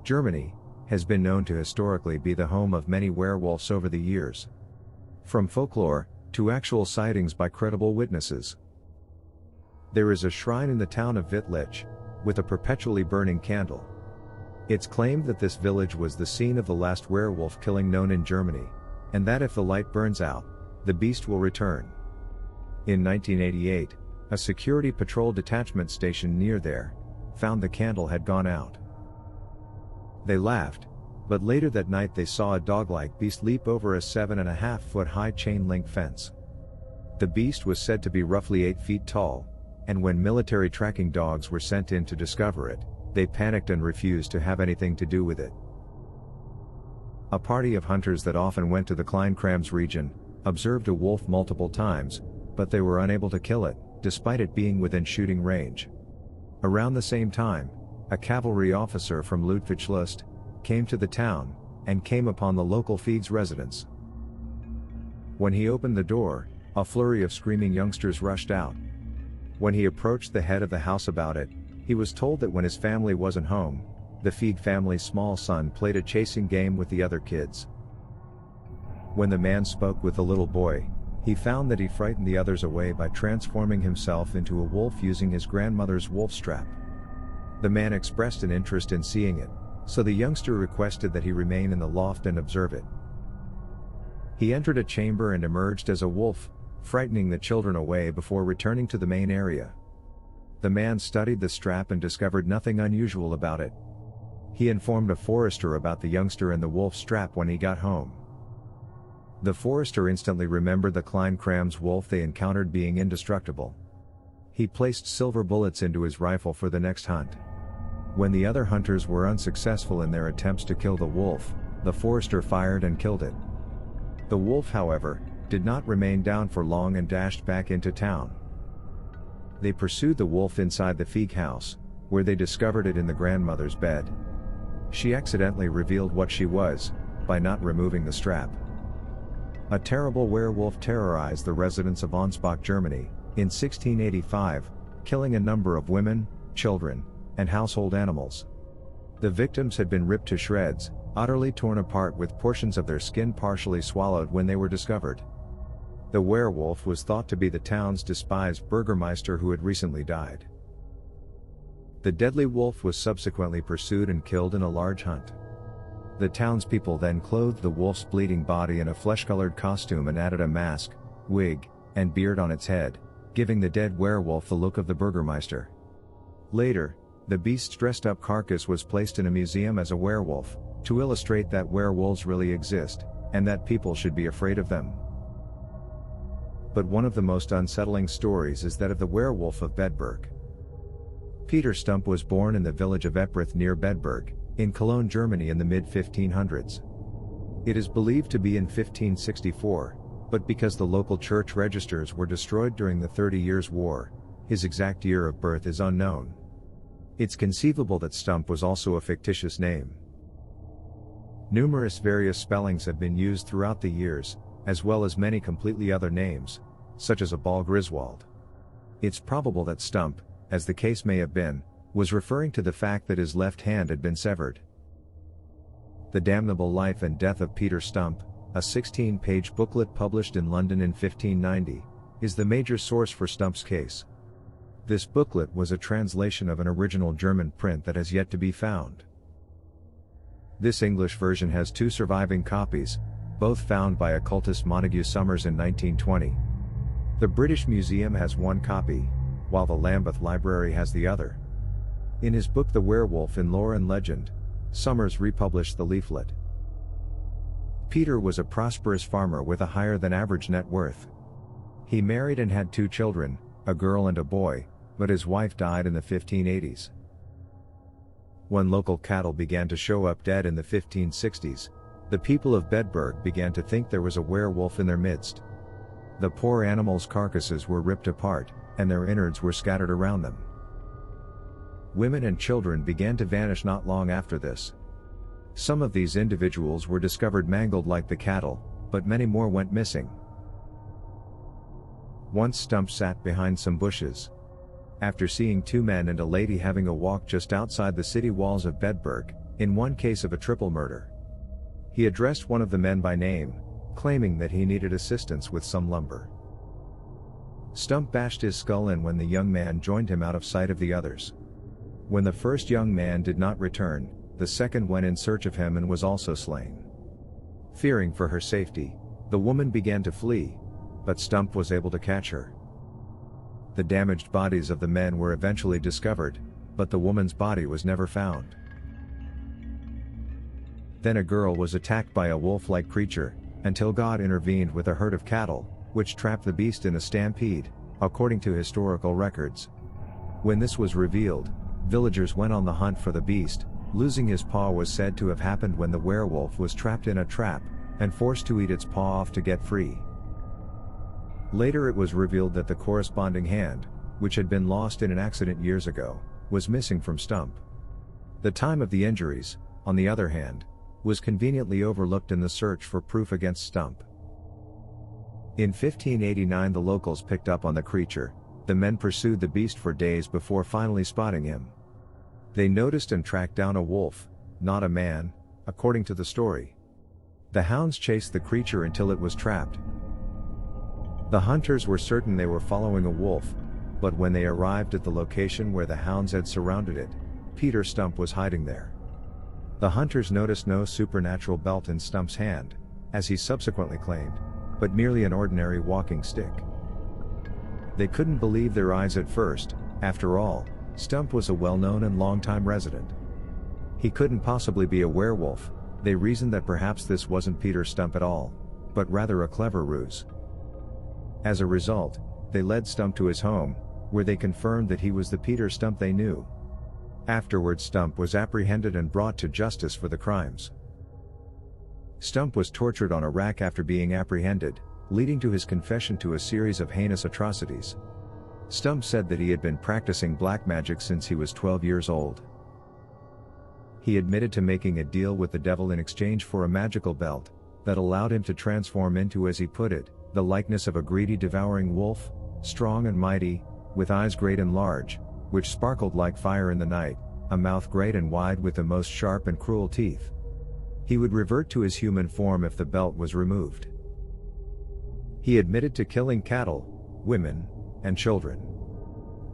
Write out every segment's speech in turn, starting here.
Germany has been known to historically be the home of many werewolves over the years. From folklore to actual sightings by credible witnesses. There is a shrine in the town of Wittlich, with a perpetually burning candle. It's claimed that this village was the scene of the last werewolf killing known in Germany, and that if the light burns out, the beast will return. In 1988, a security patrol detachment stationed near there found the candle had gone out. They laughed, but later that night they saw a dog-like beast leap over a 7.5-foot high chain-link fence. The beast was said to be roughly 8 feet tall, and when military tracking dogs were sent in to discover it, they panicked and refused to have anything to do with it. A party of hunters that often went to the Kleinkrams region observed a wolf multiple times, but they were unable to kill it, despite it being within shooting range. Around the same time, a cavalry officer from Ludwigslust came to the town and came upon the local Feig's residence. When he opened the door, a flurry of screaming youngsters rushed out. When he approached the head of the house about it, he was told that when his family wasn't home, the Feig family's small son played a chasing game with the other kids. When the man spoke with the little boy, he found that he frightened the others away by transforming himself into a wolf using his grandmother's wolf strap. The man expressed an interest in seeing it, so the youngster requested that he remain in the loft and observe it. He entered a chamber and emerged as a wolf, frightening the children away before returning to the main area. The man studied the strap and discovered nothing unusual about it. He informed a forester about the youngster and the wolf strap when he got home. The forester instantly remembered the Kleinkrams wolf they encountered being indestructible. He placed silver bullets into his rifle for the next hunt. When the other hunters were unsuccessful in their attempts to kill the wolf, the forester fired and killed it. The wolf, however, did not remain down for long and dashed back into town. They pursued the wolf inside the Feig house, where they discovered it in the grandmother's bed. She accidentally revealed what she was, by not removing the strap. A terrible werewolf terrorized the residents of Ansbach, Germany, in 1685, killing a number of women, children, and household animals. The victims had been ripped to shreds, utterly torn apart with portions of their skin partially swallowed when they were discovered. The werewolf was thought to be the town's despised burgomaster who had recently died. The deadly wolf was subsequently pursued and killed in a large hunt. The townspeople then clothed the wolf's bleeding body in a flesh-colored costume and added a mask, wig, and beard on its head, giving the dead werewolf the look of the burgomaster. Later, the beast's dressed-up carcass was placed in a museum as a werewolf, to illustrate that werewolves really exist, and that people should be afraid of them. But one of the most unsettling stories is that of the werewolf of Bedburg. Peter Stumpp was born in the village of Epprith near Bedburg, in Cologne, Germany in the mid-1500s. It is believed to be in 1564, but because the local church registers were destroyed during the 30 Years' War, his exact year of birth is unknown. It's conceivable that Stumpp was also a fictitious name. Numerous various spellings have been used throughout the years, as well as many completely other names, such as a Ball Griswold. It's probable that Stumpp, as the case may have been, was referring to the fact that his left hand had been severed. The Damnable Life and Death of Peter Stumpp, a 16-page booklet published in London in 1590, is the major source for Stumpp's case. This booklet was a translation of an original German print that has yet to be found. This English version has 2 surviving copies, both found by occultist Montague Summers in 1920. The British Museum has 1 copy, while the Lambeth Library has the other. In his book The Werewolf in Lore and Legend, Summers republished the leaflet. Peter was a prosperous farmer with a higher-than-average net worth. He married and had 2 children, a girl and a boy, but his wife died in the 1580s. When local cattle began to show up dead in the 1560s, the people of Bedburg began to think there was a werewolf in their midst. The poor animals' carcasses were ripped apart, and their innards were scattered around them. Women and children began to vanish not long after this. Some of these individuals were discovered mangled like the cattle, but many more went missing. Once Stumpp sat behind some bushes. after seeing two men and a lady having a walk just outside the city walls of Bedburg, in one case of a triple murder. He addressed one of the men by name, claiming that he needed assistance with some lumber. Stumpp bashed his skull in when the young man joined him out of sight of the others. When the first young man did not return, the second went in search of him and was also slain. Fearing for her safety, the woman began to flee, but Stumpp was able to catch her. The damaged bodies of the men were eventually discovered, but the woman's body was never found. Then a girl was attacked by a wolf-like creature, until God intervened with a herd of cattle, which trapped the beast in a stampede, according to historical records. When this was revealed, villagers went on the hunt for the beast. Losing his paw was said to have happened when the werewolf was trapped in a trap, and forced to eat its paw off to get free. Later it was revealed that the corresponding hand, which had been lost in an accident years ago, was missing from Stumpp. The time of the injuries, on the other hand, was conveniently overlooked in the search for proof against Stumpp. In 1589 the locals picked up on the creature. The men pursued the beast for days before finally spotting him. They noticed and tracked down a wolf, not a man, according to the story. The hounds chased the creature until it was trapped. The hunters were certain they were following a wolf, but when they arrived at the location where the hounds had surrounded it, Peter Stumpp was hiding there. The hunters noticed no supernatural belt in Stumpp's hand, as he subsequently claimed, but merely an ordinary walking stick. They couldn't believe their eyes at first. After all, Stumpp was a well-known and long-time resident. He couldn't possibly be a werewolf. They reasoned that perhaps this wasn't Peter Stumpp at all, but rather a clever ruse. As a result, they led Stumpp to his home, where they confirmed that he was the Peter Stumpp they knew. Afterwards Stumpp was apprehended and brought to justice for the crimes. Stumpp was tortured on a rack after being apprehended, leading to his confession to a series of heinous atrocities. Stumpp said that he had been practicing black magic since he was 12 years old. He admitted to making a deal with the devil in exchange for a magical belt that allowed him to transform into, as he put it, the likeness of a greedy devouring wolf, strong and mighty, with eyes great and large, which sparkled like fire in the night, a mouth great and wide with the most sharp and cruel teeth. He would revert to his human form if the belt was removed. He admitted to killing cattle, women, and children.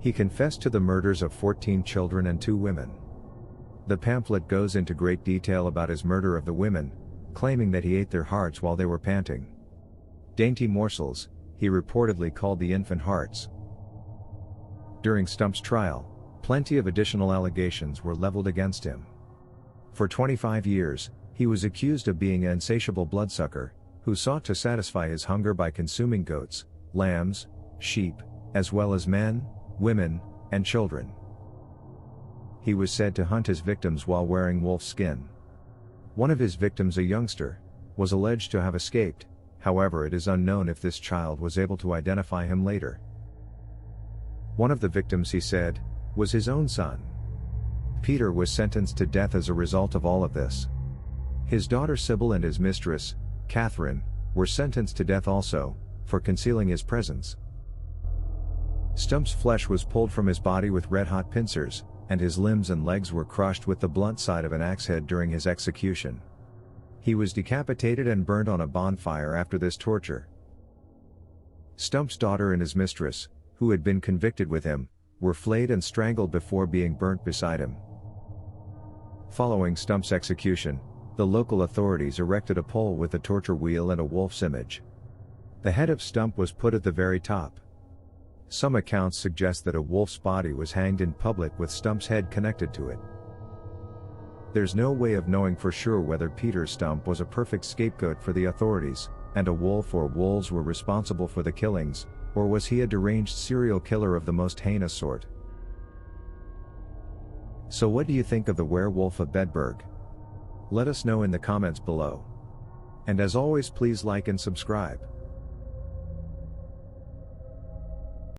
He confessed to the murders of 14 children and 2 women. The pamphlet goes into great detail about his murder of the women, claiming that he ate their hearts while they were panting. Dainty morsels, he reportedly called the infant hearts. During Stumpp's trial, plenty of additional allegations were leveled against him. For 25 years, he was accused of being an insatiable bloodsucker, who sought to satisfy his hunger by consuming goats, lambs, sheep, as well as men, women, and children. He was said to hunt his victims while wearing wolf skin. One of his victims, a youngster, was alleged to have escaped. However, it is unknown if this child was able to identify him later. One of the victims, he said, was his own son. Peter was sentenced to death as a result of all of this. His daughter Sybil and his mistress, Catherine, were sentenced to death also, for concealing his presence. Stumpp's flesh was pulled from his body with red-hot pincers, and his limbs and legs were crushed with the blunt side of an axe head during his execution. He was decapitated and burned on a bonfire after this torture. Stumpp's daughter and his mistress, who had been convicted with him, were flayed and strangled before being burnt beside him. Following Stumpp's execution, the local authorities erected a pole with a torture wheel and a wolf's image. The head of Stumpp was put at the very top. Some accounts suggest that a wolf's body was hanged in public with Stumpp's head connected to it. There's no way of knowing for sure whether Peter Stumpp was a perfect scapegoat for the authorities, and a wolf or wolves were responsible for the killings, or was he a deranged serial killer of the most heinous sort? So what do you think of the werewolf of Bedburg? Let us know in the comments below. And as always, please like and subscribe.